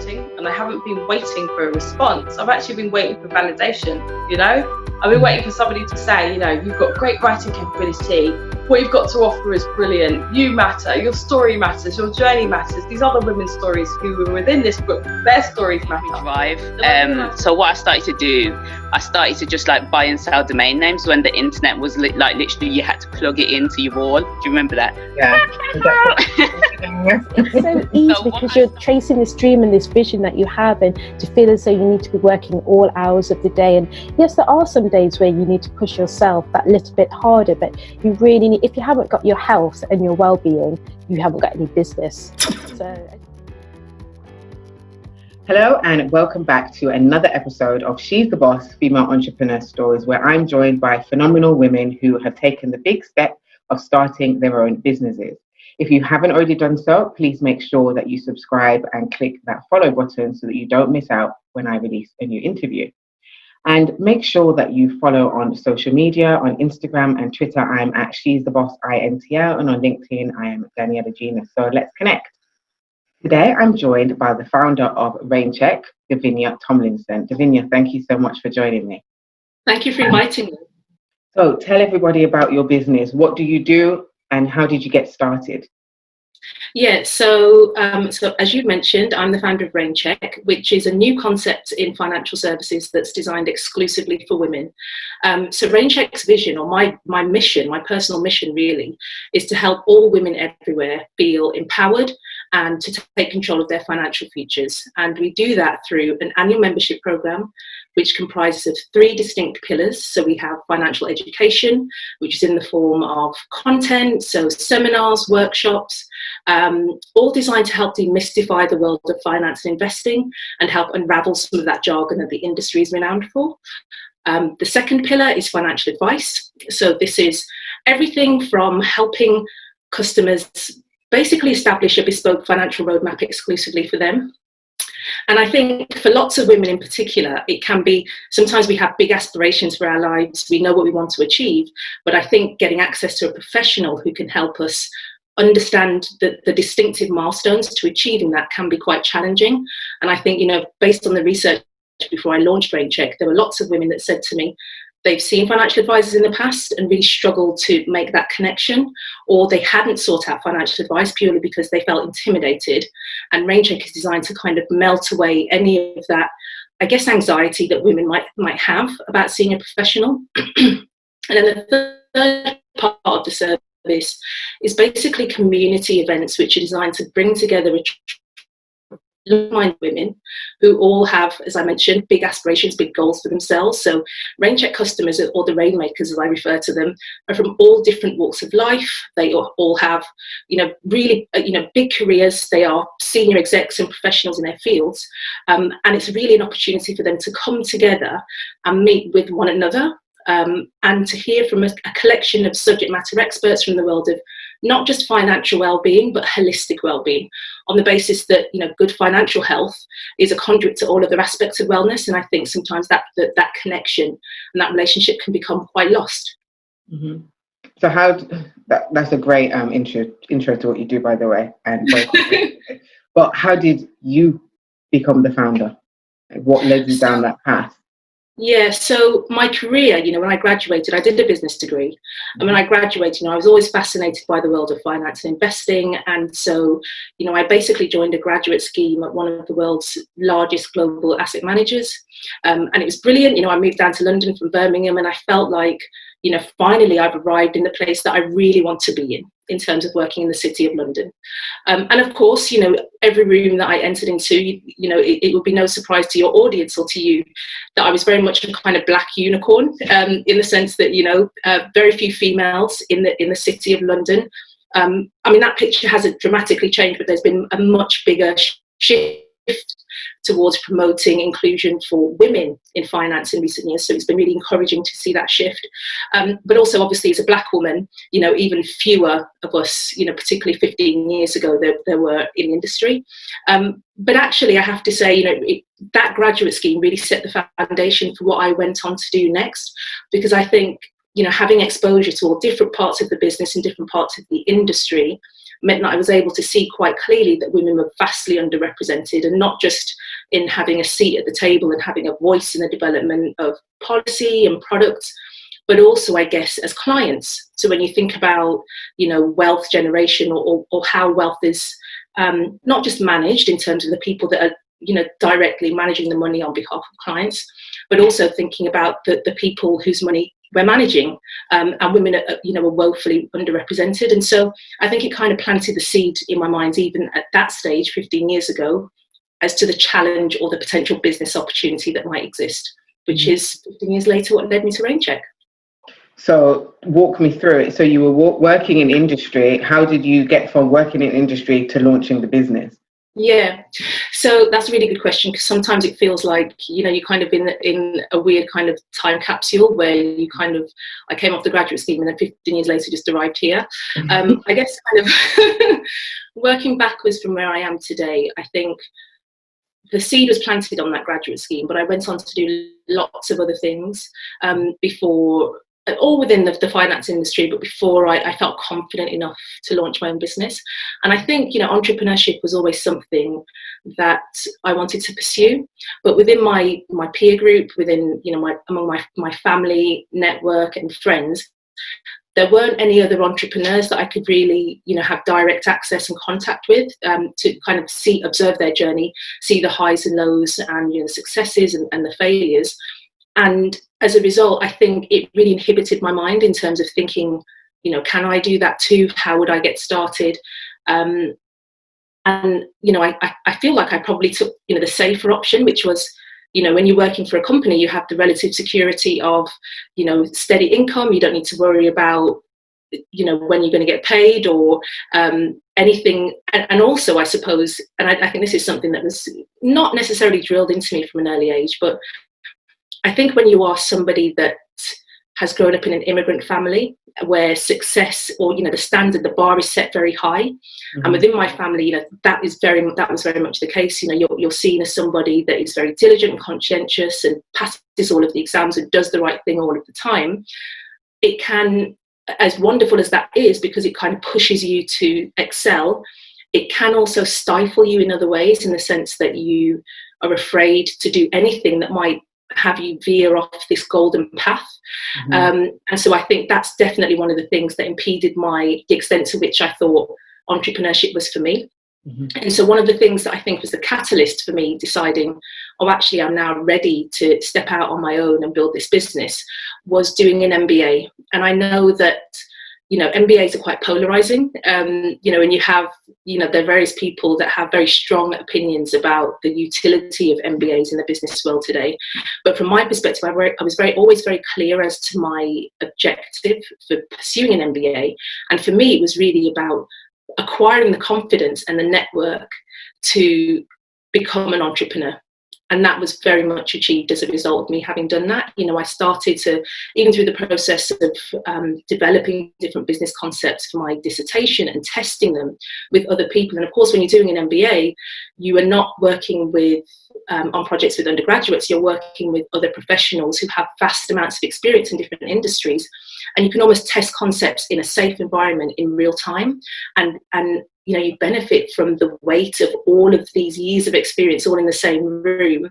writing, and I haven't been waiting for a response. I've actually been waiting for validation, you know? I've been waiting for somebody to say, you know, you've got great writing capability, what you've got to offer is brilliant, you matter, your story matters, your journey matters, these other women's stories who were within this book, their stories matter. Drive. So what I started to do, I started to just like buy and sell domain names when the internet was like literally you had to plug it into your wall. Do you remember that? Yeah. It's so easy because you're chasing this dream and this vision that you have, and to feel as though you need to be working all hours of the day. And yes, there are some days where you need to push yourself that little bit harder, but you really need, if you haven't got your health and your well-being, you haven't got any business. Hello and welcome back to another episode of She's the Boss Female Entrepreneur Stories, where I'm joined by phenomenal women who have taken the big step of starting their own businesses. If you haven't already done so, please make sure that you subscribe and click that follow button so that you don't miss out when I release a new interview. And make sure that you follow on social media, on Instagram and Twitter. I'm at She's the Boss INTL, and on LinkedIn, I am Davinia. So let's connect. Today, I'm joined by the founder of RainCHQ, Davinia Tomlinson. Davinia, thank you so much for joining me. Thank you for inviting me. So tell everybody about your business. What do you do and how did you get started? Yeah, so as you mentioned, I'm the founder of RainCHQ, which is a new concept in financial services that's designed exclusively for women. So RainCHQ's vision, or my mission, my personal mission really, is to help all women everywhere feel empowered and to take control of their financial futures. And we do that through an annual membership program, which comprises of 3 distinct pillars. So we have financial education, which is in the form of content, so seminars, workshops, all designed to help demystify the world of finance and investing and help unravel some of that jargon that the industry is renowned for. The second pillar is financial advice. So this is everything from helping customers basically establish a bespoke financial roadmap exclusively for them. And I think for lots of women in particular, it can be, sometimes we have big aspirations for our lives, we know what we want to achieve, but I think getting access to a professional who can help us understand the distinctive milestones to achieving that can be quite challenging. And I think, you know, based on the research before I launched RainCHQ, there were lots of women that said to me, they've seen financial advisors in the past and really struggled to make that connection, or they hadn't sought out financial advice purely because they felt intimidated. And RainCHQ is designed to kind of melt away any of that, I guess, anxiety that women might have about seeing a professional. And then the third part of the service is basically community events, which are designed to bring together like-minded women who all have, as I mentioned, big aspirations, big goals for themselves. So RainCHQ customers, or the rainmakers as I refer to them, are from all different walks of life. They all have, you know, really, big careers. They are senior execs and professionals in their fields. And it's really an opportunity for them to come together and meet with one another, and to hear from a collection of subject matter experts from the world of not just financial well-being, but holistic well-being, on the basis that, you know, good financial health is a conduit to all other aspects of wellness. And I think sometimes that connection and that relationship can become quite lost. Mm-hmm. So that's a great intro to what you do, by the way. And but how did you become the founder? What led you down that path? Yeah, so my career, you know, when I graduated, I did a business degree. And when I graduated, you know, I was always fascinated by the world of finance and investing. And so, you know, I basically joined a graduate scheme at one of the world's largest global asset managers. And it was brilliant. You know, I moved down to London from Birmingham, and I felt like, you know, finally I've arrived in the place that I really want to be in terms of working in the City of London. And of course, you know, every room that I entered into, you know, it would be no surprise to your audience or to you that I was very much a kind of black unicorn, in the sense that, you know, very few females in the City of London. I mean, that picture hasn't dramatically changed, but there's been a much bigger shift towards promoting inclusion for women in finance in recent years. So it's been really encouraging to see that shift. But also, obviously, as a black woman, you know, even fewer of us, you know, particularly 15 years ago, there were in the industry. But actually, I have to say, you know, that graduate scheme really set the foundation for what I went on to do next, because I think, you know, having exposure to all different parts of the business and different parts of the industry meant that I was able to see quite clearly that women were vastly underrepresented, and not just in having a seat at the table and having a voice in the development of policy and products, but also, I guess, as clients. So when you think about, wealth generation or how wealth is not just managed in terms of the people that are, directly managing the money on behalf of clients, but also thinking about the people whose money we're managing, and women are woefully underrepresented. And so I think it kind of planted the seed in my mind, even at that stage 15 years ago, as to the challenge or the potential business opportunity that might exist, which is 15 years later what led me to RainCHQ. So walk me through it. So you were working in industry. How did you get from working in industry to launching the business? Yeah, so that's a really good question, because sometimes it feels like, you're kind of in a weird kind of time capsule where I came off the graduate scheme and then 15 years later just arrived here. I guess kind of working backwards from where I am today, I think the seed was planted on that graduate scheme, but I went on to do lots of other things before, all within the finance industry, but before I felt confident enough to launch my own business. And I think, entrepreneurship was always something that I wanted to pursue, but within my peer group, within, among my family network and friends, there weren't any other entrepreneurs that I could really, have direct access and contact with, to kind of observe their journey, see the highs and lows and, the successes and the failures. And as a result, I think it really inhibited my mind in terms of thinking, can I do that too? How would I get started? And, I feel like I probably took, the safer option, which was, when you're working for a company, you have the relative security of, steady income. You don't need to worry about, when you're going to get paid or anything. And also, I suppose, and I think this is something that was not necessarily drilled into me from an early age, but I think when you are somebody that has grown up in an immigrant family where success or, the standard, the bar is set very high. And within my family, that was very much the case. You're seen as somebody that is very diligent and conscientious and passes all of the exams and does the right thing all of the time. It can, as wonderful as that is, because it kind of pushes you to excel, it can also stifle you in other ways, in the sense that you are afraid to do anything that might have you veer off this golden path. And so I think that's definitely one of the things that impeded the extent to which I thought entrepreneurship was for me. And so one of the things that I think was the catalyst for me deciding, actually I'm now ready to step out on my own and build this business, was doing an MBA. And I know that MBAs are quite polarizing, and you have, there are various people that have very strong opinions about the utility of MBAs in the business world today. But from my perspective, I was always very clear as to my objective for pursuing an MBA. And for me, it was really about acquiring the confidence and the network to become an entrepreneur. And that was very much achieved as a result of me having done that. I started to, even through the process of developing different business concepts for my dissertation and testing them with other people. And of course, when you're doing an MBA, you are not working with on projects with undergraduates, you're working with other professionals who have vast amounts of experience in different industries. And you can almost test concepts in a safe environment in real time. And you benefit from the weight of all of these years of experience all in the same room,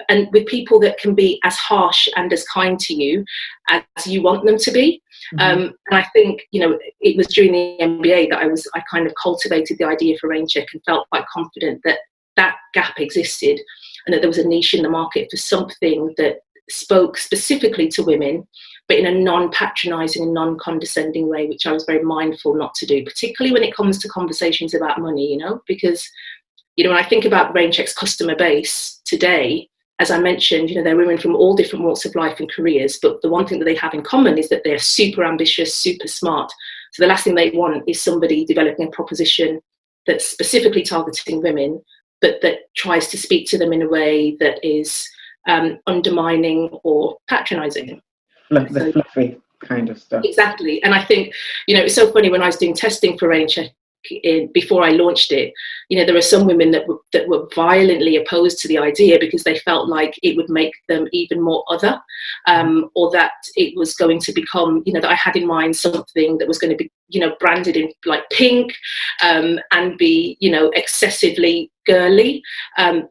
and with people that can be as harsh and as kind to you as you want them to be. And I think, it was during the MBA that I kind of cultivated the idea for RainCHQ and felt quite confident that that gap existed and that there was a niche in the market for something that spoke specifically to women, but in a non-patronising and non-condescending way, which I was very mindful not to do, particularly when it comes to conversations about money, because, when I think about RainCHQ's customer base today, as I mentioned, they're women from all different walks of life and careers, but the one thing that they have in common is that they're super ambitious, super smart. So the last thing they want is somebody developing a proposition that's specifically targeting women, but that tries to speak to them in a way that is undermining or patronising. Like the fluffy kind of stuff. Exactly. And I think, it's so funny when I was doing testing for RainCHQ, before I launched it, there were some women that were violently opposed to the idea because they felt like it would make them even more other, or that it was going to become, that I had in mind something that was going to be, branded in like pink, and be, excessively girly,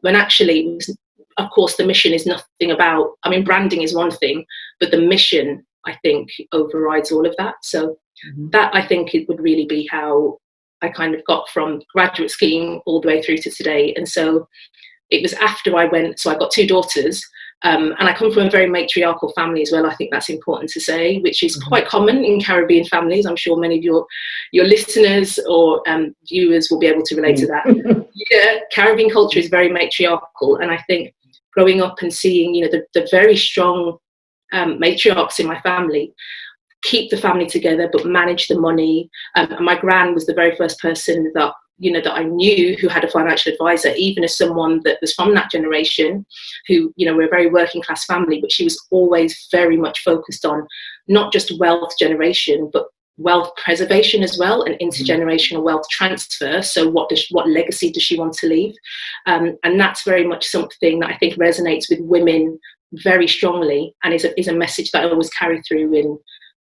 when actually it was, of course, the mission is nothing about, branding is one thing, but the mission, I think, overrides all of that. So that, I think, it would really be how I kind of got from graduate scheme all the way through to today. And so it was after I got 2 daughters, and I come from a very matriarchal family as well. I think that's important to say, which is quite common in Caribbean families. I'm sure many of your listeners or viewers will be able to relate to that. Yeah, Caribbean culture is very matriarchal, and I think growing up and seeing, the very strong matriarchs in my family keep the family together but manage the money. And my gran was the very first person that I knew who had a financial advisor, even as someone that was from that generation who, we're a very working class family, but she was always very much focused on not just wealth generation, but wealth preservation as well, and intergenerational wealth transfer. So what legacy does she want to leave? And that's very much something that I think resonates with women very strongly, and is a message that I always carry through in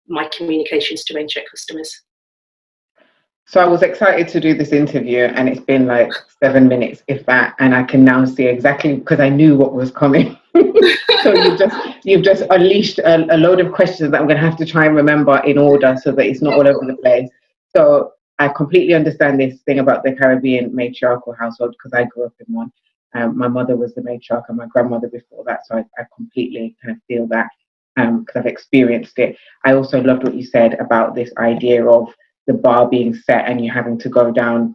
my communications to RainCHQ customers. So I was excited to do this interview, and it's been like 7 minutes, if that, and I can now see exactly, because I knew what was coming. So you've just unleashed a load of questions that I'm going to have to try and remember in order so that it's not all over the place. So I completely understand this thing about the Caribbean matriarchal household, because I grew up in one. My mother was the matriarch and my grandmother before that, so I completely kind of feel that, because I've experienced it. I also loved what you said about this idea of the bar being set and you having to go down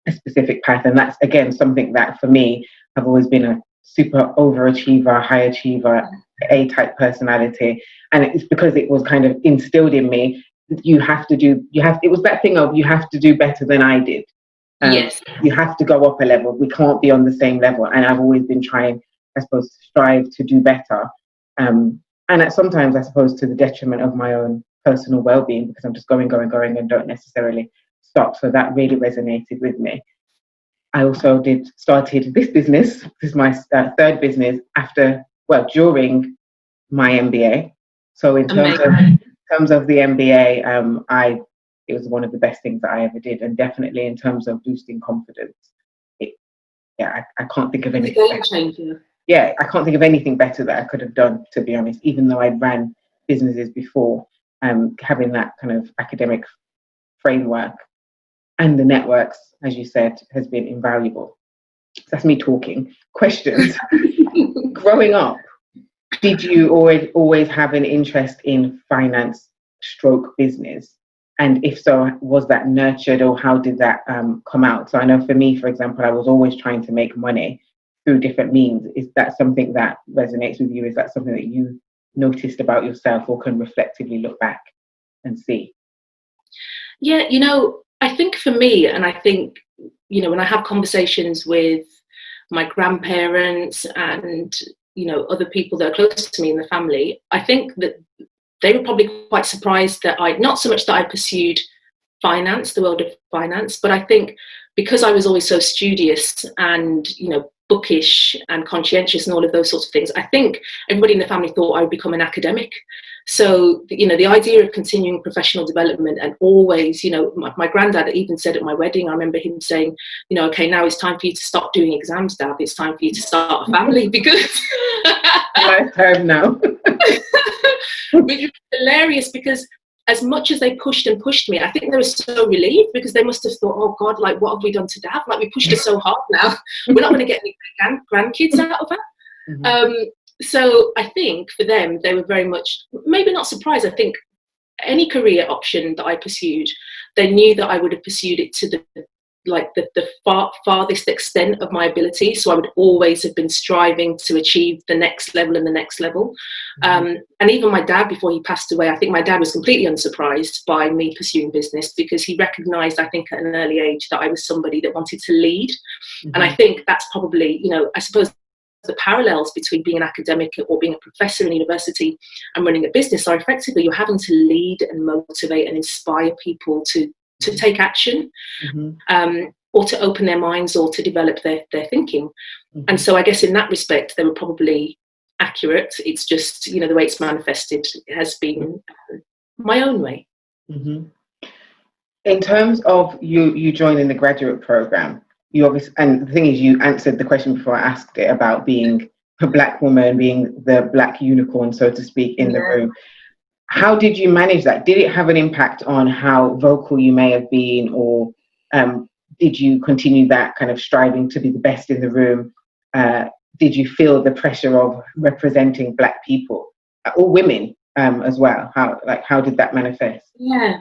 a specific path. And that's, again, something that for me, I've always been a super overachiever, high achiever, A-type personality. And it's because it was kind of instilled in me, it was that thing of you have to do better than I did. Yes. You have to go up a level. We can't be on the same level. And I've always been trying, I suppose, to strive to do better. And sometimes, I suppose, to the detriment of my own personal well-being, because I'm just going and don't necessarily stop. So that really resonated with me. I also started this business. This is my third business during my MBA. So in terms of the MBA, it was one of the best things that I ever did, and definitely in terms of boosting confidence. I can't think of anything. Game changer. Yeah, I can't think of anything better that I could have done, to be honest. Even though I ran businesses before, having that kind of academic framework and the networks, as you said, has been invaluable. So that's me talking. Questions. Growing up, did you always have an interest in finance / business? And if so, was that nurtured, or how did that come out? So I know for me, for example, I was always trying to make money through different means. Is that something that resonates with you? Is that something that you noticed about yourself or can reflectively look back and see? Yeah, I think for me, and I think, when I have conversations with my grandparents and, other people that are close to me in the family, I think that they were probably quite surprised that not so much that I pursued finance, the world of finance, but I think because I was always so studious and, bookish and conscientious and all of those sorts of things, I think everybody in the family thought I would become an academic. So, the idea of continuing professional development, and always, my granddad even said at my wedding, I remember him saying, okay, now it's time for you to stop doing exams, Dad. It's time for you to start a family, because lifetime now. Which was hilarious, because as much as they pushed me, I think they were so relieved, because they must have thought, oh God, like, what have we done to Dad? Like, we pushed her so hard now. We're not going to get any grandkids out of her. Mm-hmm. So I think for them, they were very much, maybe not surprised. I think any career option that I pursued, they knew that I would have pursued it to the farthest extent of my ability. So I would always have been striving to achieve the next level and the next level. Mm-hmm. And even my dad, before he passed away, I think my dad was completely unsurprised by me pursuing business, because he recognized, I think at an early age, that I was somebody that wanted to lead. Mm-hmm. And I think that's probably, I suppose the parallels between being an academic or being a professor in university and running a business are effectively you're having to lead and motivate and inspire people to to take action, or to open their minds or to develop their thinking. And so I guess in that respect, they were probably accurate. It's just, you know, the way it's manifested has been my own way. In terms of you joining the graduate program, you obviously, and the thing is, you answered the question before I asked it about being a Black woman, being the Black unicorn, so to speak, in the room. How did you manage that? Did it have an impact on how vocal you may have been, or did you continue that kind of striving to be the best in the room? Did you feel the pressure of representing Black people or women as well? How did that manifest? Yeah,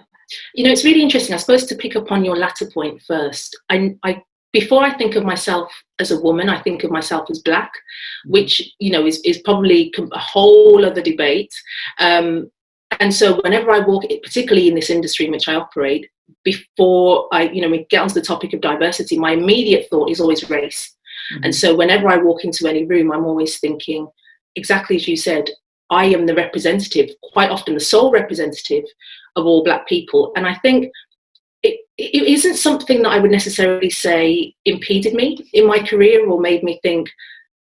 you know, it's really interesting. I suppose to pick up on your latter point first, I before I think of myself as a woman, I think of myself as Black, which, you know, is probably a whole other debate. And so whenever I walk, particularly in this industry in which I operate, before we get onto the topic of diversity, my immediate thought is always race. And so whenever I walk into any room, I'm always thinking, exactly as you said, I am the representative, quite often the sole representative of all Black people. And I think it isn't something that I would necessarily say impeded me in my career or made me think,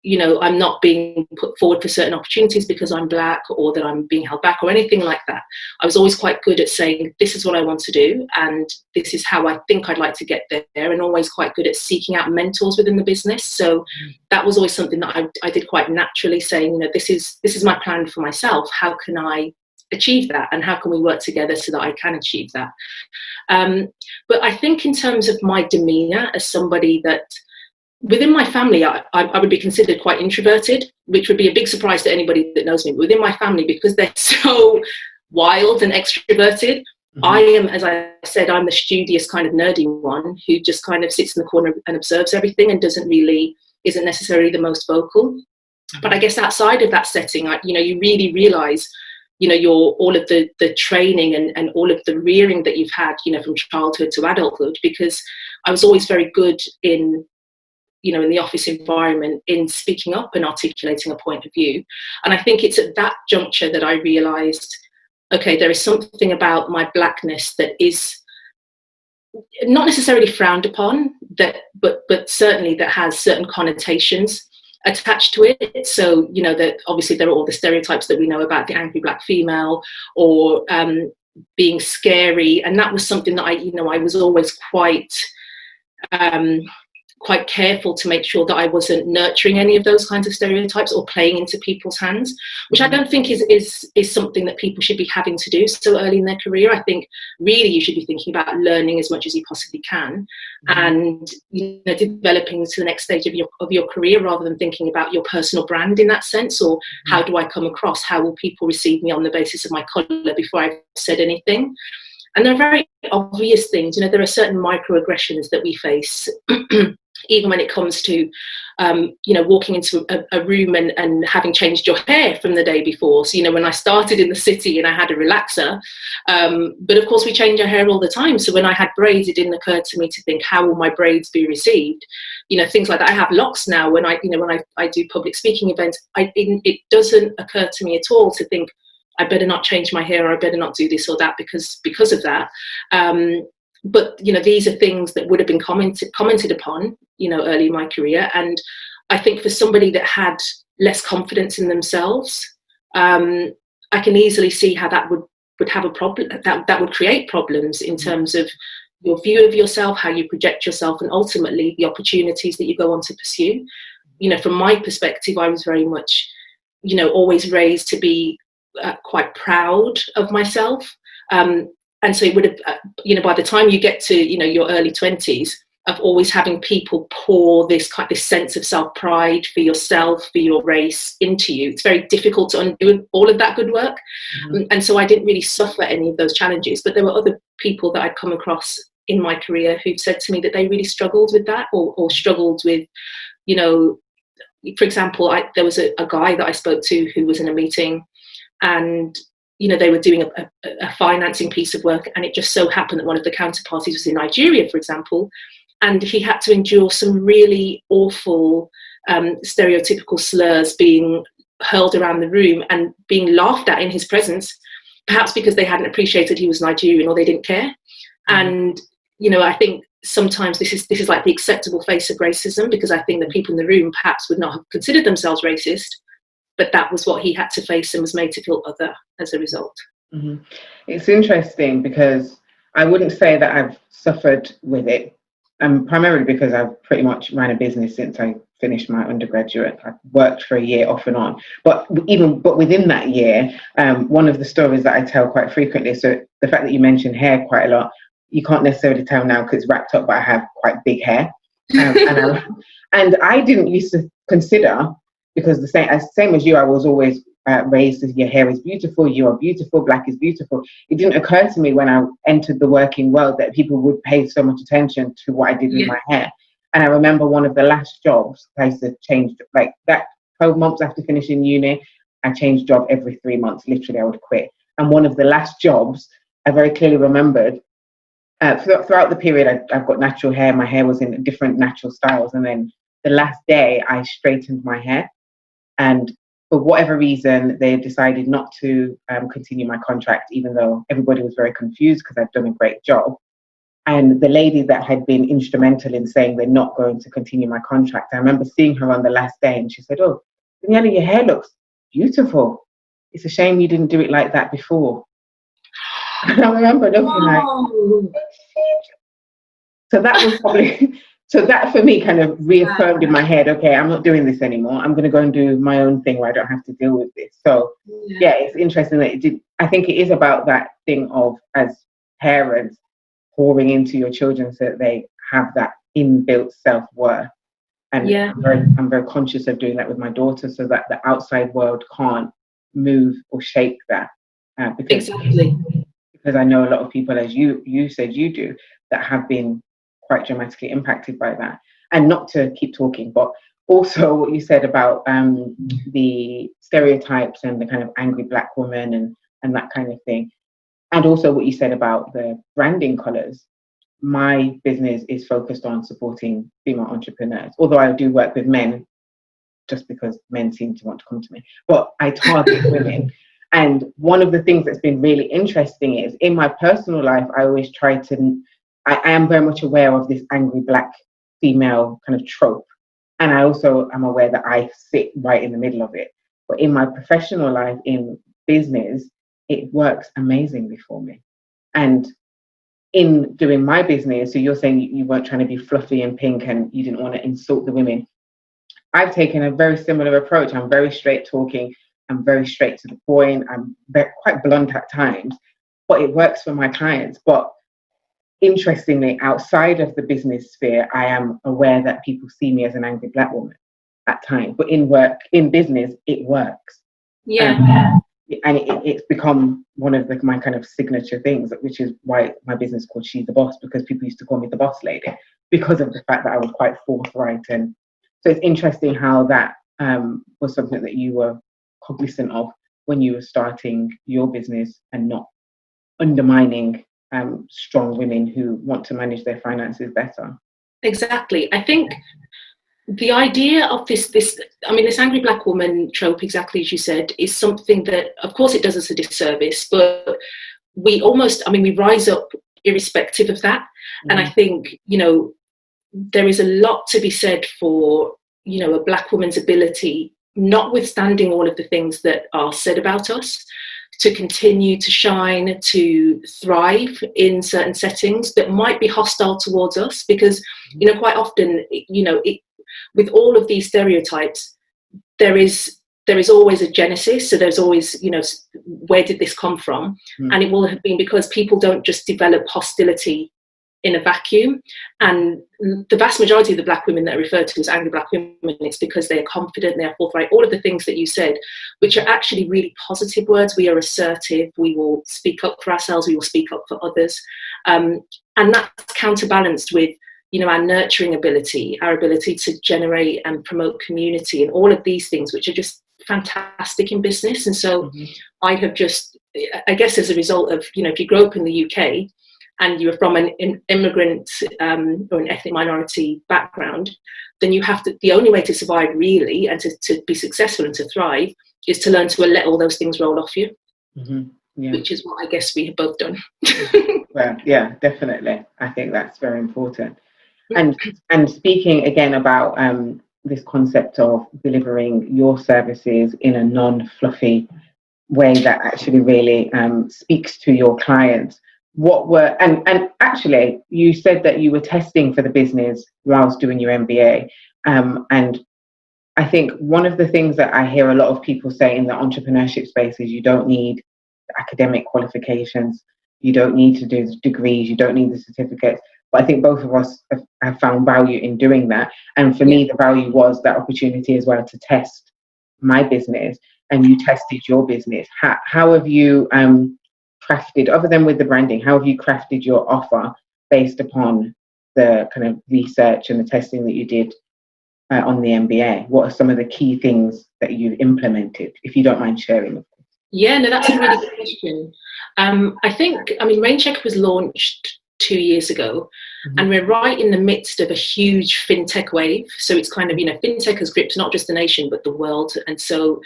you know, I'm not being put forward for certain opportunities because I'm Black, or that I'm being held back or anything like that. I was always quite good at saying, this is what I want to do, and this is how I think I'd like to get there, and always quite good at seeking out mentors within the business. So that was always something that I did quite naturally, saying, you know, this is my plan for myself. How can I achieve that, and how can we work together so that I can achieve that? But I think in terms of my demeanor as somebody that, within my family, I would be considered quite introverted, which would be a big surprise to anybody that knows me. But within my family, because they're so wild and extroverted, I am, as I said, I'm the studious kind of nerdy one who just kind of sits in the corner and observes everything and isn't necessarily the most vocal. But I guess outside of that setting, you really realise, you know, all of the training and all of the rearing that you've had, you know, from childhood to adulthood, because I was always very good in the office environment, in speaking up and articulating a point of view. And I think it's at that juncture that I realised, okay, there is something about my Blackness that is not necessarily frowned upon, but certainly that has certain connotations attached to it. So, you know, that obviously there are all the stereotypes that we know about the angry Black female, or being scary. And that was something that I was always quite careful to make sure that I wasn't nurturing any of those kinds of stereotypes or playing into people's hands, which I don't think is something that people should be having to do so early in their career. I think really you should be thinking about learning as much as you possibly can, and, you know, developing to the next stage of your career, rather than thinking about your personal brand in that sense, or how do I come across, how will people receive me on the basis of my colour before I've said anything. And there are very obvious things, you know, there are certain microaggressions that we face even when it comes to, walking into a room and having changed your hair from the day before. So, you know, when I started in the city and I had a relaxer, but of course we change our hair all the time. So when I had braids, it didn't occur to me to think, how will my braids be received? You know, things like that. I have locks now. When I do public speaking events, it doesn't occur to me at all to think, I better not change my hair, or I better not do this or that because of that. But, you know, these are things that would have been commented upon, you know, early in my career. And I think for somebody that had less confidence in themselves, I can easily see how that would have a problem, that would create problems in terms of your view of yourself, how you project yourself, and ultimately the opportunities that you go on to pursue. You know, from my perspective, I was very much, you know, always raised to be quite proud of myself. And so it would have, by the time you get to, you know, your early 20s, of always having people pour this sense of self-pride for yourself, for your race into you, it's very difficult to undo all of that good work. And so I didn't really suffer any of those challenges. But there were other people that I'd come across in my career who'd said to me that they really struggled with that, or struggled with, you know, for example, there was a guy that I spoke to who was in a meeting, and you know, they were doing a financing piece of work, and it just so happened that one of the counterparties was in Nigeria, for example, and he had to endure some really awful stereotypical slurs being hurled around the room and being laughed at in his presence, perhaps because they hadn't appreciated he was Nigerian, or they didn't care. And, you know, I think sometimes this is like the acceptable face of racism, because I think the people in the room perhaps would not have considered themselves racist, but that was what he had to face and was made to feel other as a result. Mm-hmm. It's interesting because I wouldn't say that I've suffered with it, primarily because I've pretty much ran a business since I finished my undergraduate. I worked for a year off and on, but within that year, one of the stories that I tell quite frequently, so the fact that you mentioned hair quite a lot, you can't necessarily tell now because it's wrapped up, but I have quite big hair, and I didn't used to consider, because the same as you, I was always raised as your hair is beautiful, you are beautiful, black is beautiful. It didn't occur to me when I entered the working world that people would pay so much attention to what I did with my hair. And I remember one of the last jobs, I used to change, like that 12 months after finishing uni, I changed job every 3 months. Literally, I would quit. And one of the last jobs, I very clearly remembered, throughout the period, I've got natural hair. My hair was in different natural styles. And then the last day, I straightened my hair. And for whatever reason, they decided not to continue my contract, even though everybody was very confused because I'd done a great job. And the lady that had been instrumental in saying they're not going to continue my contract, I remember seeing her on the last day and she said, "Oh, Davinia, your hair looks beautiful. It's a shame you didn't do it like that before." And I remember looking like, so that was probably, so that for me kind of reaffirmed in my head, okay, I'm not doing this anymore. I'm going to go and do my own thing where I don't have to deal with this. So yeah, it's interesting that it did. I think it is about that thing of, as parents, pouring into your children so that they have that inbuilt self-worth. And I'm very conscious of doing that with my daughter so that the outside world can't move or shake that. Because I know a lot of people, as you said you do, that have been quite dramatically impacted by that. And not to keep talking, but also what you said about the stereotypes and the kind of angry black woman and that kind of thing. And also what you said about the branding colours. My business is focused on supporting female entrepreneurs, although I do work with men just because men seem to want to come to me. But I target women. And one of the things that's been really interesting is in my personal life, I always try to, I am very much aware of this angry black female kind of trope. And I also am aware that I sit right in the middle of it. But in my professional life, in business, it works amazingly for me. And in doing my business, so you're saying you weren't trying to be fluffy and pink and you didn't want to insult the women. I've taken a very similar approach. I'm very straight talking. I'm very straight to the point. I'm quite blunt at times, but it works for my clients. But interestingly, outside of the business sphere, I am aware that people see me as an angry black woman at times. But in business, it works. Yeah. And it's become one of my kind of signature things, which is why my business is called She's the Boss, because people used to call me the boss lady because of the fact that I was quite forthright. And so it's interesting how that was something that you were cognizant of when you were starting your business and not undermining strong women who want to manage their finances better. Exactly. I think the idea of this angry black woman trope, exactly as you said, is something that, of course, it does us a disservice, but we rise up irrespective of that. Mm-hmm. And I think, there is a lot to be said for, a black woman's ability, notwithstanding all of the things that are said about us, to continue to shine, to thrive in certain settings that might be hostile towards us, because, quite often, with all of these stereotypes, there is always a genesis. So there's always, where did this come from? Mm. And it will have been because people don't just develop hostility in a vacuum. And the vast majority of the black women that are referred to as angry black women, it's because they are confident, they are forthright, all of the things that you said, which are actually really positive words. We are assertive, we will speak up for ourselves, we will speak up for others. And that's counterbalanced with, our nurturing ability, our ability to generate and promote community, and all of these things, which are just fantastic in business. And so I have just, I guess as a result of, if you grow up in the UK and you're from an immigrant or an ethnic minority background, then you have to, the only way to survive really and to be successful and to thrive is to learn to let all those things roll off you. Mm-hmm. which is what I guess we have both done. Well, yeah, definitely. I think that's very important. And speaking again about this concept of delivering your services in a non-fluffy way that actually really speaks to your clients. What were and actually you said that you were testing for the business whilst doing your MBA, and I think one of the things that I hear a lot of people say in the entrepreneurship space is you don't need academic qualifications, you don't need to do degrees, you don't need the certificates. But I think both of us have found value in doing that. And for me, the value was that opportunity as well to test my business, and you tested your business. How have you crafted, other than with the branding, how have you crafted your offer based upon the kind of research and the testing that you did on the MBA? What are some of the key things that you've implemented, if you don't mind sharing? Yeah, no, that's a really good question. RainCHQ was launched 2 years ago, and we're right in the midst of a huge fintech wave. So it's kind of, fintech has gripped not just the nation, but the world. And so,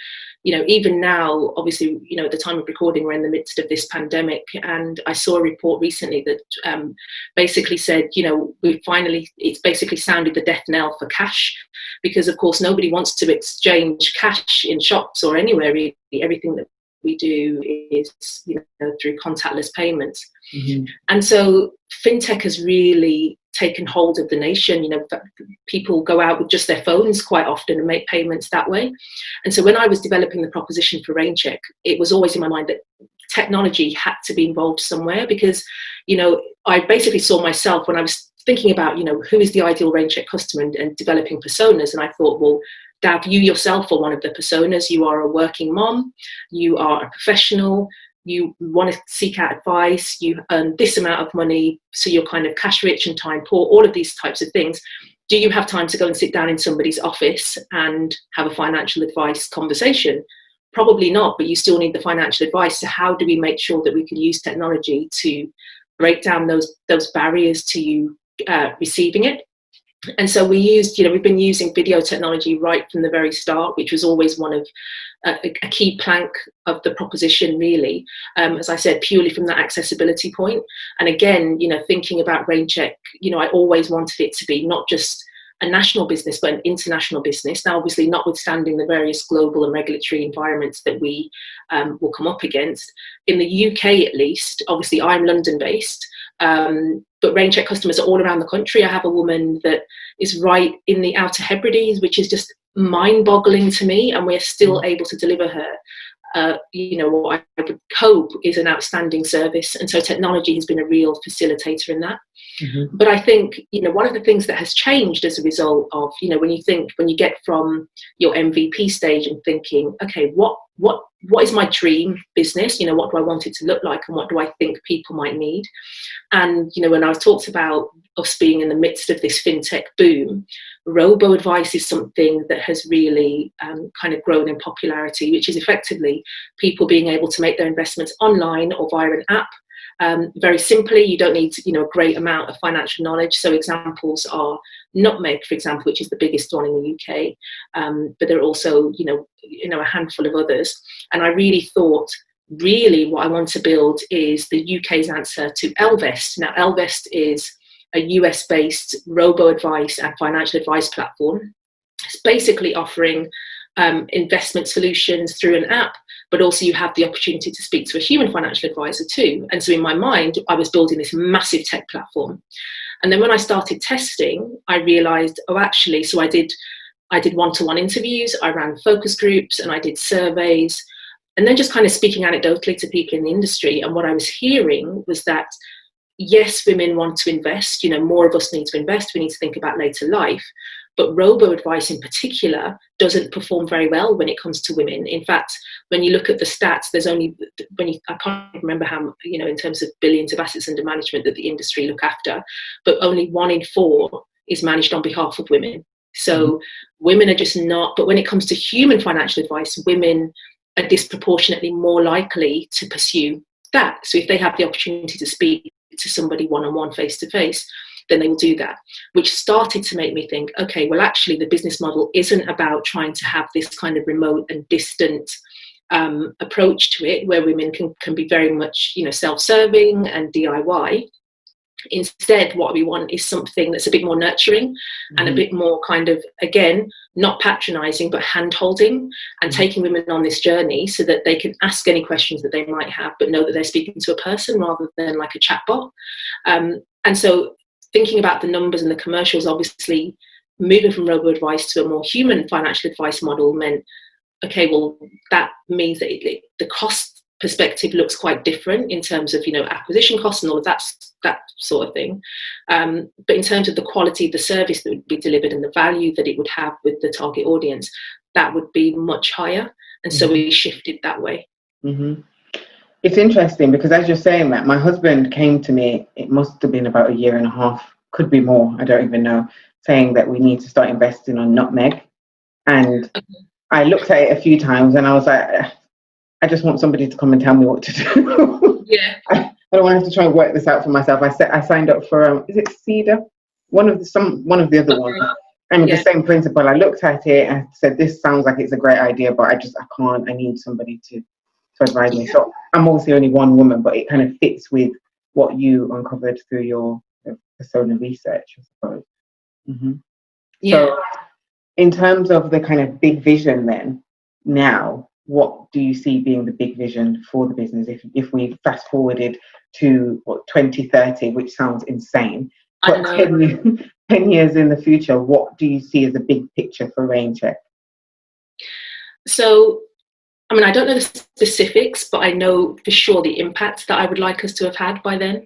even now, obviously, at the time of recording, we're in the midst of this pandemic. And I saw a report recently that basically said, it's basically sounded the death knell for cash, because of course, nobody wants to exchange cash in shops or anywhere, really. Everything that we do is through contactless payments. And so fintech has really taken hold of the nation. People go out with just their phones quite often and make payments that way. And so when I was developing the proposition for RainCHQ, it was always in my mind that technology had to be involved somewhere, because I basically saw myself when I was thinking about who is the ideal RainCHQ customer and developing personas, and I thought, well, Dav, you yourself are one of the personas. You are a working mom, you are a professional, you want to seek out advice, you earn this amount of money, so you're kind of cash rich and time poor, all of these types of things. Do you have time to go and sit down in somebody's office and have a financial advice conversation? Probably not, but you still need the financial advice. So how do we make sure that we can use technology to break down those barriers to you receiving it? And so we've been using video technology right from the very start, which was always one of a key plank of the proposition, really. As I said, purely from that accessibility point. And again, thinking about RainCHQ, I always wanted it to be not just a national business, but an international business. Now, obviously, notwithstanding the various global and regulatory environments that we will come up against, in the UK at least, obviously I'm London-based, but RainCHQ customers are all around the country. I have a woman that is right in the Outer Hebrides, which is just mind-boggling to me, and we're still able to deliver her what I would hope is an outstanding service. And so technology has been a real facilitator in that. But I think, one of the things that has changed as a result of, when you get from your MVP stage and thinking, okay, what is my dream business? What do I want it to look like, and what do I think people might need? And, when I talked about us being in the midst of this fintech boom, robo-advice is something that has really kind of grown in popularity, which is effectively people being able to make their investments online or via an app. Very simply, you don't need a great amount of financial knowledge. So examples are Nutmeg, for example, which is the biggest one in the UK, but there are also a handful of others. And I really thought, what I want to build is the UK's answer to Ellevest. Now, Ellevest is a US-based robo-advice and financial advice platform. It's basically offering investment solutions through an app, but also you have the opportunity to speak to a human financial advisor too. And so in my mind, I was building this massive tech platform. And then when I started testing, I realized, so I did one-to-one interviews, I ran focus groups, and I did surveys, and then just kind of speaking anecdotally to people in the industry. And what I was hearing was that, yes, women want to invest, more of us need to invest, we need to think about later life. But robo-advice in particular doesn't perform very well when it comes to women. In fact, when you look at the stats, there's only, I can't remember how, in terms of billions of assets under management that the industry look after, but only 1 in 4 is managed on behalf of women. So women are just not, but when it comes to human financial advice, women are disproportionately more likely to pursue that. So if they have the opportunity to speak to somebody one-on-one, face-to-face, then they will do that, which started to make me think, okay, well, actually the business model isn't about trying to have this kind of remote and distant approach to it, where women can be very much, self-serving and DIY. Instead, what we want is something that's a bit more nurturing and a bit more kind of, again, not patronizing, but hand-holding and taking women on this journey so that they can ask any questions that they might have, but know that they're speaking to a person rather than like a chatbot. And so thinking about the numbers and the commercials, obviously moving from robo-advice to a more human financial advice model meant, okay, well, that means that the cost perspective looks quite different in terms of, acquisition costs and all of that sort of thing. But in terms of the quality of the service that would be delivered and the value that it would have with the target audience, that would be much higher. And so we shifted that way. It's interesting because as you're saying that, my husband came to me, it must have been about a year and a half, could be more, I don't even know, saying that we need to start investing on Nutmeg. And I looked at it a few times and I was like, I just want somebody to come and tell me what to do. Yeah. I don't want to have to try and work this out for myself. I signed up for is it Cedar? One of the other ones. And the same principle. I looked at it and said, this sounds like it's a great idea, but I can't. I need somebody to advise me. So I'm obviously only one woman, but it kind of fits with what you uncovered through your persona research, I suppose. So in terms of the kind of big vision then, now, what do you see being the big vision for the business if we fast forwarded to 2030, which sounds insane, but 10 years in the future, what do you see as a big picture for RainCHQ? So, I don't know the specifics, but I know for sure the impact that I would like us to have had by then.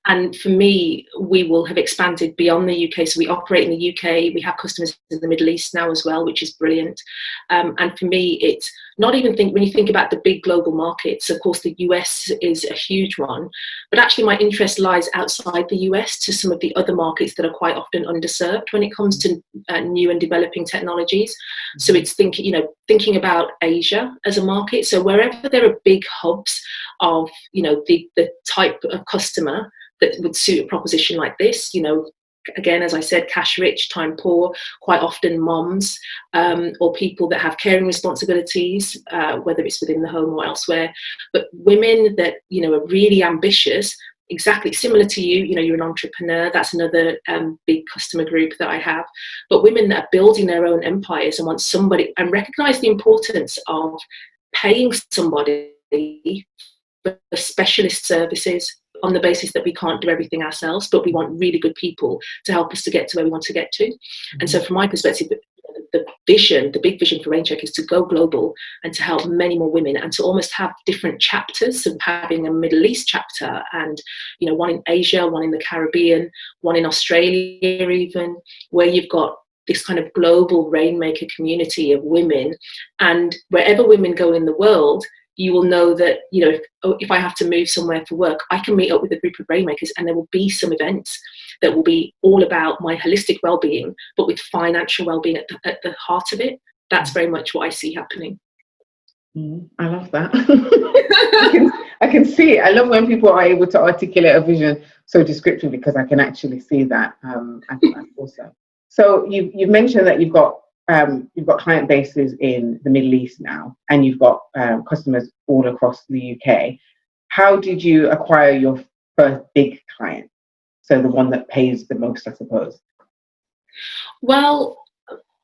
And for me, we will have expanded beyond the UK. So we operate in the UK. We have customers in the Middle East now as well, which is brilliant. And for me, it's not even when you think about the big global markets, of course, the US is a huge one. But actually, my interest lies outside the US to some of the other markets that are quite often underserved when it comes to new and developing technologies. So it's thinking about Asia as a market. So wherever there are big hubs of, the type of customer that would suit a proposition like this, again, as I said, cash rich, time poor, quite often moms or people that have caring responsibilities, whether it's within the home or elsewhere, but women that, are really ambitious, exactly similar to you, you're an entrepreneur. That's another big customer group that I have. But women that are building their own empires and want somebody and recognize the importance of paying somebody for specialist services on the basis that we can't do everything ourselves, but we want really good people to help us to get to where we want to get to. And so from my perspective, the big vision for RainCHQ is to go global and to help many more women and to almost have different chapters of having a Middle East chapter and, one in Asia, one in the Caribbean, one in Australia even, where you've got this kind of global rainmaker community of women. And wherever women go in the world, you will know that, if I have to move somewhere for work, I can meet up with a group of rainmakers and there will be some events that will be all about my holistic well-being, but with financial well-being at the heart of it. That's very much what I see happening. I love that. I can see it. I love when people are able to articulate a vision so descriptively because I can actually see that. I think that's awesome. So you've mentioned that you've got client bases in the Middle East now, and you've got customers all across the UK. How did you acquire your first big client? So the one that pays the most, I suppose. Well,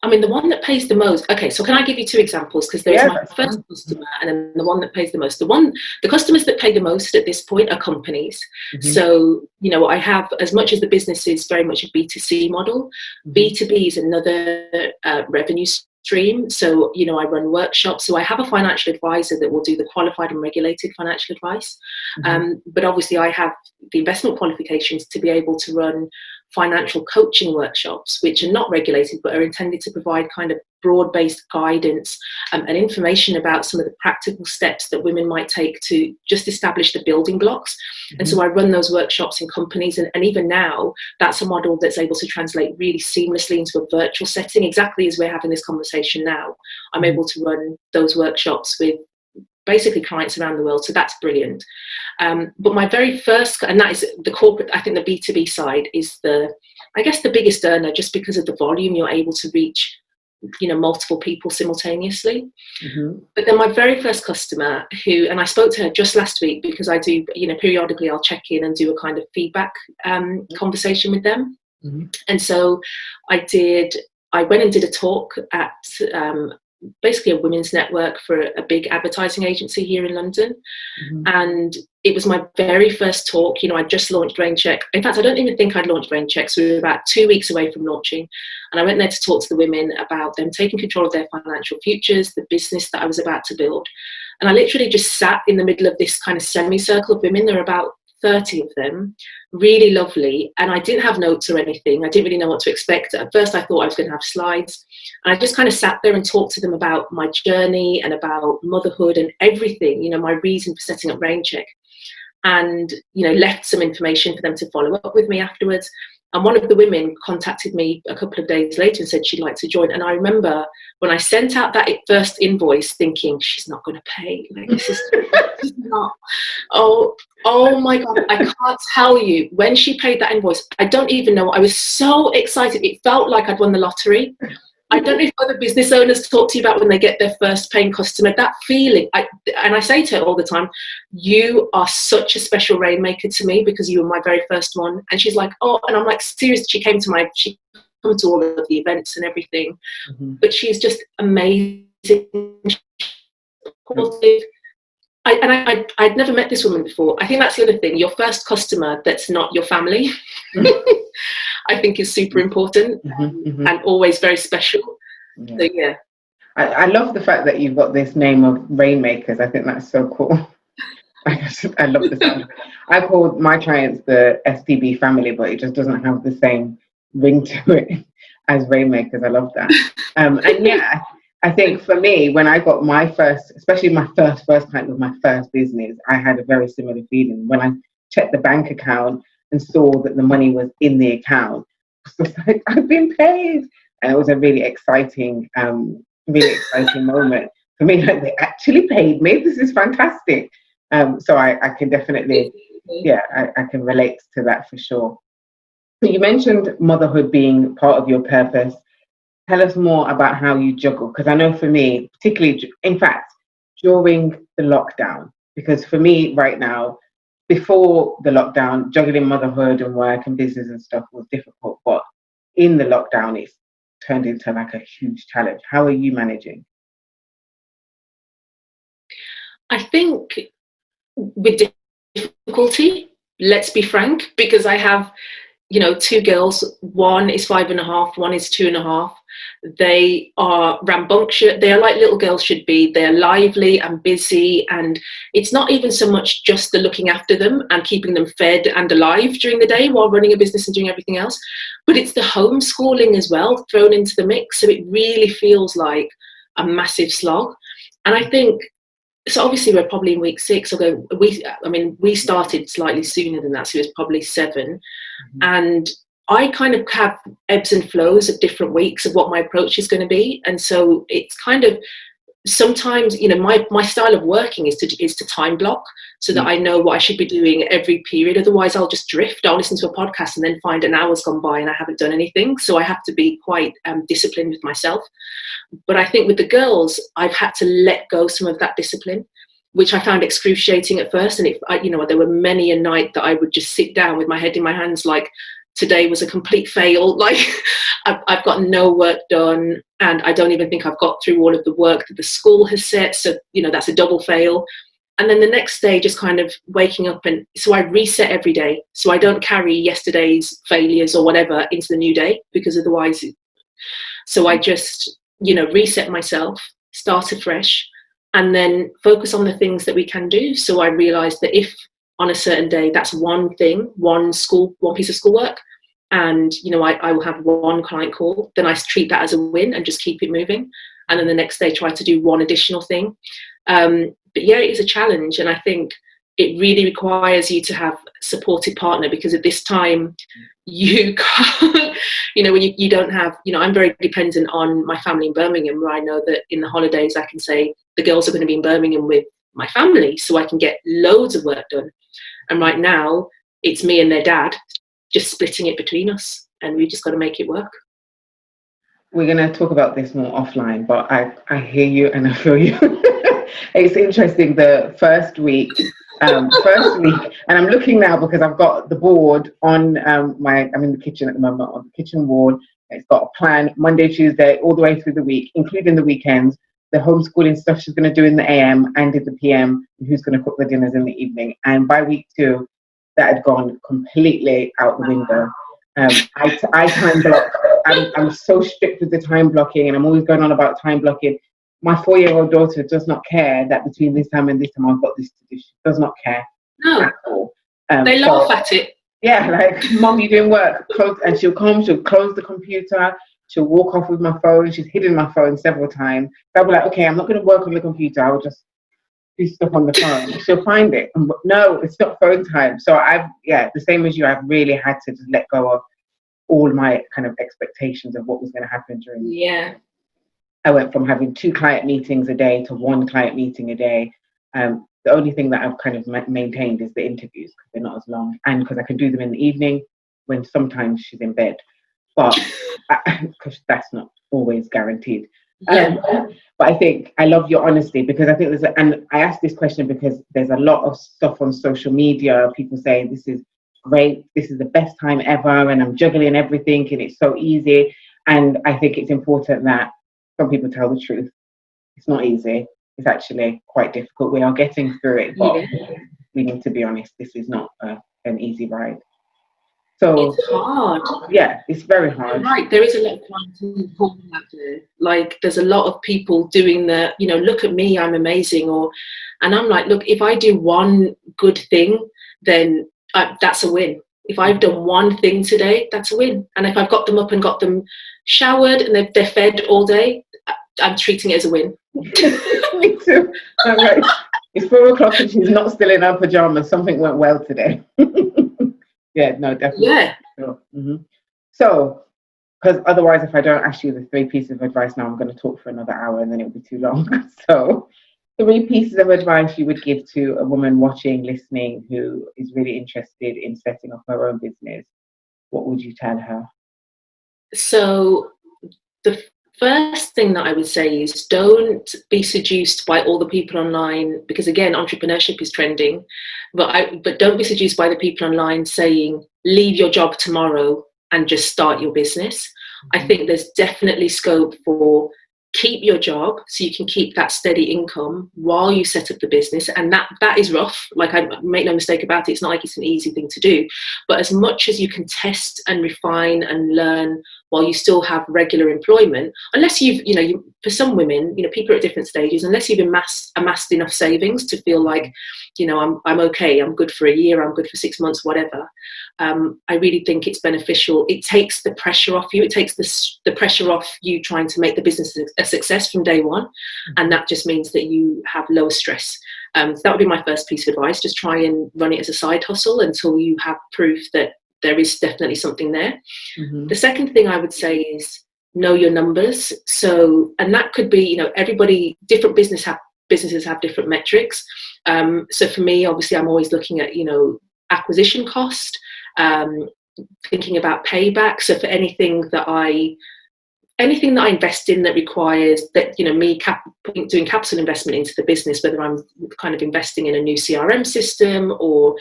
the one that pays the most. Okay, so can I give you two examples? Because there's my first customer and then the one that pays the most. The customers that pay the most at this point are companies. So, I have, as much as the business is very much a B2C model, B2B is another revenue stream. So, I run workshops. So I have a financial advisor that will do the qualified and regulated financial advice. But obviously I have the investment qualifications to be able to run financial coaching workshops, which are not regulated, but are intended to provide kind of broad-based guidance and information about some of the practical steps that women might take to just establish the building blocks. And so I run those workshops in companies, and even now that's a model that's able to translate really seamlessly into a virtual setting, exactly as we're having this conversation now. I'm able to run those workshops with basically clients around the world, so that's brilliant. But my very first, and that is the corporate, I think the B2B side is the biggest earner, just because of the volume you're able to reach multiple people simultaneously. Mm-hmm. But then my very first customer, and I spoke to her just last week, because I do, periodically I'll check in and do a kind of feedback conversation with them. Mm-hmm. And so I went and did a talk at basically a women's network for a big advertising agency here in London. Mm-hmm. And it was my very first talk. I just launched RainCHQ. In fact, I don't even think I'd launched RainCHQ, so we were about 2 weeks away from launching. And I went there to talk to the women about them taking control of their financial futures, the business that I was about to build. And I literally just sat in the middle of this kind of semicircle of women. There were about 30 of them, really lovely. And I didn't have notes or anything. I didn't really know what to expect. At first, I thought I was going to have slides. And I just kind of sat there and talked to them about my journey and about motherhood and everything, my reason for setting up RainCHQ. And, left some information for them to follow up with me afterwards. And one of the women contacted me a couple of days later and said she'd like to join. And I remember when I sent out that first invoice thinking, she's not going to pay. Like, this is not. Oh my God. I can't tell you. When she paid that invoice, I don't even know. I was so excited. It felt like I'd won the lottery. I don't know if other business owners talk to you about when they get their first paying customer, that feeling. And I say to her all the time, you are such a special rainmaker to me because you were my very first one. And she's like, oh, and I'm like, seriously, she came to all of the events and everything. Mm-hmm. But she's just amazing. I'd never met this woman before. I think that's the other thing. Your first customer that's not your family, I think is super important. Mm-hmm. Mm-hmm. And always very special. Yeah. So yeah. I love the fact that you've got this name of Rainmakers. I think that's so cool. I love the sound of it. I call my clients the STB family, but it just doesn't have the same ring to it as Rainmakers. I love that. And yeah, I think for me, when I got my first, especially my first client with my first business, I had a very similar feeling. When I checked the bank account and saw that the money was in the account, I was like, I've been paid. And it was a really exciting moment for me. Like, they actually paid me. This is fantastic. So I can definitely, I can relate to that for sure. So you mentioned motherhood being part of your purpose. Tell us more about how you juggle, because I know for me, particularly, in fact, during the lockdown, because for me right now, before the lockdown, juggling motherhood and work and business and stuff was difficult, but in the lockdown, it's turned into like a huge challenge. How are you managing? I think with difficulty, let's be frank, because I have, two girls. One is 5.5, one is 2.5. They are rambunctious. They are like little girls should be. They're lively and busy, and it's not even so much just the looking after them and keeping them fed and alive during the day while running a business and doing everything else, but it's the homeschooling as well thrown into the mix. So it really feels like a massive slog. And I think, so obviously we're probably in week 6, we started slightly sooner than that, so it was probably 7. Mm-hmm. And I kind of have ebbs and flows of different weeks of what my approach is going to be. And so it's kind of, sometimes, my style of working is to time block so that I know what I should be doing every period. Otherwise I'll just drift. I'll listen to a podcast and then find an hour's gone by and I haven't done anything. So I have to be quite disciplined with myself. But I think with the girls, I've had to let go some of that discipline, which I found excruciating at first. And there were many a night that I would just sit down with my head in my hands, like, today was a complete fail. Like, I've got no work done, and I don't even think I've got through all of the work that the school has set. So, that's a double fail. And then the next day, just kind of waking up, and so I reset every day. So I don't carry yesterday's failures or whatever into the new day, because otherwise, so I just, reset myself, start afresh, and then focus on the things that we can do. So I realized that if on a certain day, that's one thing, one piece of schoolwork, and I will have one client call, then I treat that as a win and just keep it moving. And then the next day try to do one additional thing. But yeah, it is a challenge, and I think it really requires you to have a supportive partner, because at this time you can't, when you don't have, I'm very dependent on my family in Birmingham, where I know that in the holidays I can say the girls are going to be in Birmingham with my family, so I can get loads of work done. And right now it's me and their dad just splitting it between us, and we just got to make it work. we're going to talk about this more offline, but I hear you and I feel you. It's interesting. The first week, and I'm looking now because I've got the board on I'm in the kitchen at the moment, on the kitchen board. It's got a plan Monday, Tuesday, all the way through the week, including the weekends, the homeschooling stuff she's going to do in the AM and in the PM, and who's going to cook the dinners in the evening. And by week 2, that had gone completely out the window. I time block. I'm so strict with the time blocking, and I'm always going on about time blocking. My 4-year-old daughter does not care that between this time and this time I've got this to do. She does not care at all. They laugh at it. Yeah, like, Mom, you doing work? And she'll close the computer, she'll walk off with my phone. She's hidden my phone several times. So I'll be like, okay, I'm not going to work on the computer. I'll just do stuff on the phone. She'll find it. No, it's not phone time. So the same as you, I've really had to just let go of all my kind of expectations of what was going to happen during the year. I went from having 2 client meetings a day to 1 client meeting a day. The only thing that I've kind of maintained is the interviews, because they're not as long, and because I can do them in the evening when sometimes she's in bed, but because that's not always guaranteed. But I think I love your honesty, because I think and I asked this question because there's a lot of stuff on social media, people saying this is great, this is the best time ever, and I'm juggling everything and it's so easy. And I think it's important that some people tell the truth. It's not easy. It's actually quite difficult. We are getting through it, but we need to be honest. This is not an easy ride. So it's hard. Yeah, it's very hard. Right, there is a lot of clients out there. Like, there's a lot of people doing the, look at me, I'm amazing, and I'm like, look, if I do one good thing, then that's a win. If I've done one thing today, that's a win. And if I've got them up and got them showered and they're fed all day, I'm treating it as a win. Me too. I'm like, it's 4 o'clock and she's not still in her pajamas. Something went well today. Yeah, no, definitely. Yeah. Sure. Mm-hmm. So, because otherwise, if I don't ask you the 3 pieces of advice now, I'm going to talk for another hour and then it'll be too long. So, 3 pieces of advice you would give to a woman watching, listening, who is really interested in setting up her own business. What would you tell her? So, the first thing that I would say is don't be seduced by all the people online, because again, entrepreneurship is trending, but don't be seduced by the people online saying, leave your job tomorrow and just start your business. I think there's definitely scope for keep your job so you can keep that steady income while you set up the business, and that is rough. Like, I make no mistake about it, it's not like it's an easy thing to do, but as much as you can test and refine and learn while you still have regular employment, unless you've for some women, people are at different stages, unless you've amassed enough savings to feel like, I'm okay, I'm good for a year, I'm good for 6 months, whatever. I really think it's beneficial. It takes the pressure off you. It takes the pressure off you trying to make the business a success from day one. And that just means that you have lower stress. So that would be my first piece of advice. Just try and run it as a side hustle until you have proof that there is definitely something there. Mm-hmm. The second thing I would say is know your numbers. So, and that could be, different businesses have different metrics. So for me, obviously, I'm always looking at, acquisition cost, thinking about payback. So for anything that I invest in that requires that, me doing capital investment into the business, whether I'm kind of investing in a new CRM system or,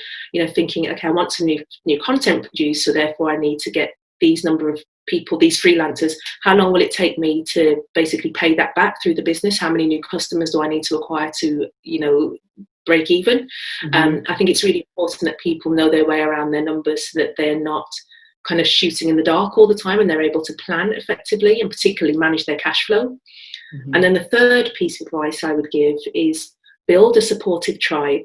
thinking, okay, I want some new content produced, so therefore I need to get these number of people, these freelancers, how long will it take me to basically pay that back through the business? How many new customers do I need to acquire to, break even? Mm-hmm. I think it's really important that people know their way around their numbers, so that they're not kind of shooting in the dark all the time, and they're able to plan effectively and particularly manage their cash flow. Mm-hmm. And then the third piece of advice I would give is build a supportive tribe.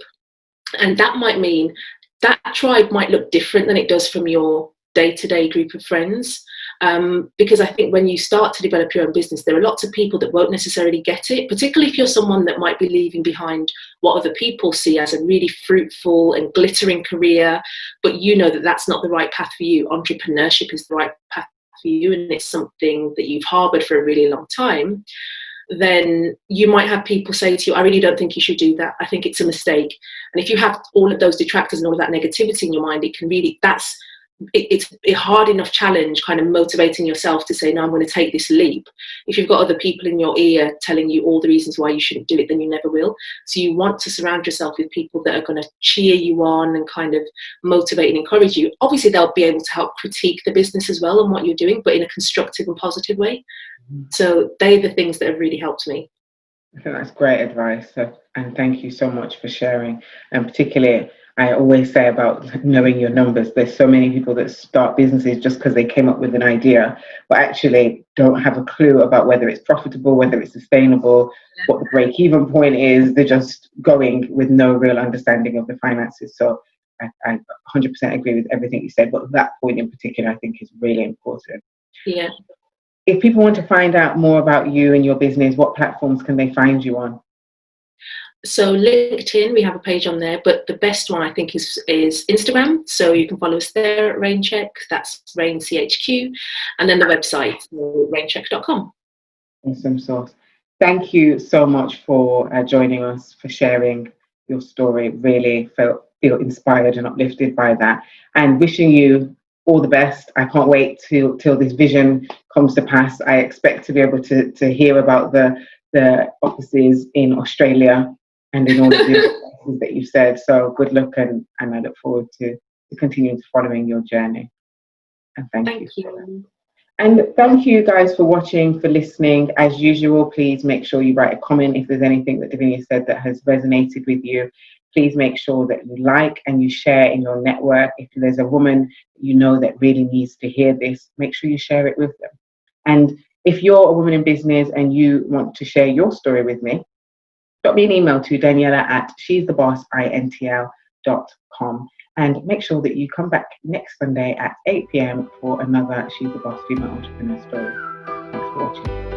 And that might mean that tribe might look different than it does from your day-to-day group of friends, because I think when you start to develop your own business, there are lots of people that won't necessarily get it, particularly if you're someone that might be leaving behind what other people see as a really fruitful and glittering career, but that that's not the right path for you. Entrepreneurship is the right path for you, and it's something that you've harbored for a really long time. Then you might have people say to you, I really don't think you should do that. I think it's a mistake. And if you have all of those detractors and all of that negativity in your mind, it can really, that's it's a hard enough challenge kind of motivating yourself to say, no, I'm going to take this leap. If you've got other people in your ear telling you all the reasons why you shouldn't do it, then you never will. So you want to surround yourself with people that are going to cheer you on and kind of motivate and encourage you. Obviously, they'll be able to help critique the business as well and what you're doing, but in a constructive and positive way. So they're the things that have really helped me. I think that's great advice, and thank you so much for sharing. And particularly, I always say about knowing your numbers. There's so many people that start businesses just because they came up with an idea, but actually don't have a clue about whether it's profitable, whether it's sustainable, what the break-even point is. They're just going with no real understanding of the finances. So I 100% agree with everything you said, but that point in particular, I think, is really important. Yeah. If people want to find out more about you and your business, what platforms can they find you on? So LinkedIn, we have a page on there, but the best one I think is Instagram. So you can follow us there at RainCHQ. That's RainCHQ, and then the website, RainCHQ.com. Awesome sauce. Thank you so much for joining us, for sharing your story. Really feel inspired and uplifted by that, and wishing you all the best. I can't wait till this vision comes to pass. I expect to be able to hear about the offices in Australia and in all of the places that you said. So good luck, and I look forward to continuing to following your journey. And thank you. And thank you guys for watching, for listening. As usual, please make sure you write a comment if there's anything that Davinia said that has resonated with you. Please make sure that you like and you share in your network. If there's a woman you know that really needs to hear this, make sure you share it with them. And if you're a woman in business and you want to share your story with me, drop me an email to daniela@she'sthebossintl.com, and make sure that you come back next Sunday at 8 p.m. for another She's the Boss Female Entrepreneur story. Thanks for watching.